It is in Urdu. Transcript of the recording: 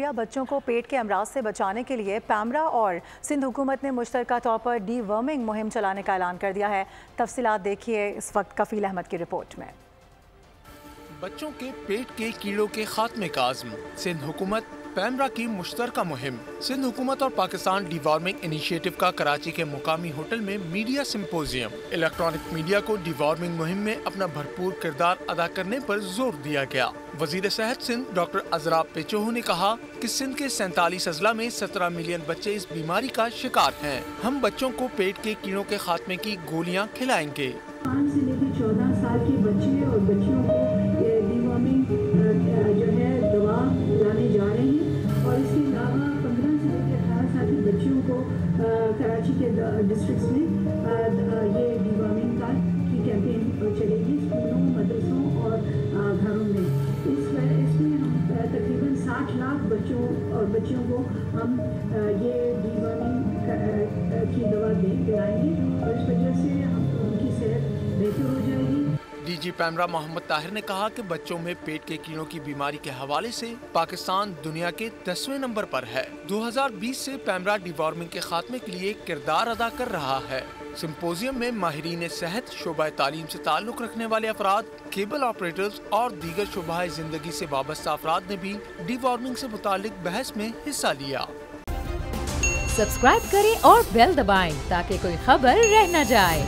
بچوں کو پیٹ کے امراض سے بچانے کے لیے پیمرا اور سندھ حکومت نے مشترکہ طور پر ڈی ورمنگ مہم چلانے کا اعلان کر دیا ہے۔ تفصیلات دیکھیے اس وقت کفیل احمد کی رپورٹ میں۔ بچوں کے پیٹ کے کیڑوں کے خاتمے کا عزم، سندھ حکومت پیمرا کی مشترکہ مہم۔ سندھ حکومت اور پاکستان ڈی وارمنگ انیشیٹو کا کراچی کے مقامی ہوٹل میں میڈیا سمپوزیم۔ الیکٹرانک میڈیا کو ڈی وارمنگ مہم میں اپنا بھرپور کردار ادا کرنے پر زور دیا گیا۔ وزیر صحت سندھ ڈاکٹر عزرا پیچوہو نے کہا کہ سندھ کے 47 اضلاع میں 17 ملین بچے اس بیماری کا شکار ہیں۔ ہم بچوں کو پیٹ کے کیڑوں کے خاتمے کی گولیاں کھلائیں گے۔ 5 سے لے کے 14 سال کے بچے اور بچیوں کو ڈی وارمنگ جو ہے دوا لانے جا رہے ہیں، اور اس کے علاوہ 15 سے لے کے 18 سال کی بچیوں کو کراچی کے ڈسٹرکٹس میں یہ ڈی وارمنگ کی کیمپین چلے گی، اسکولوں، مدرسوں اور گھروں میں۔ اس میں ہم تقریباً 60 لاکھ بچوں اور بچیوں کو ہم یہ ڈی وارمنگ کی دوا دلائیں گے، اور اس وجہ سے ان کی صحت بہتر ہو جائے گی۔ ڈی جی پیمرا محمد طاہر نے کہا کہ بچوں میں پیٹ کے کیڑوں کی بیماری کے حوالے سے پاکستان دنیا کے 10ویں نمبر پر ہے۔ 2020 سے پیمرا ڈی وارمنگ کے خاتمے کے لیے کردار ادا کر رہا ہے۔ سمپوزیم میں ماہرین صحت، شعبہ تعلیم سے تعلق رکھنے والے افراد، کیبل آپریٹرز اور دیگر شعبہ زندگی سے وابستہ افراد نے بھی ڈی وارمنگ سے متعلق بحث میں حصہ لیا۔ سبسکرائب کریں اور بیل دبائیں تاکہ کوئی خبر رہ نہ جائے۔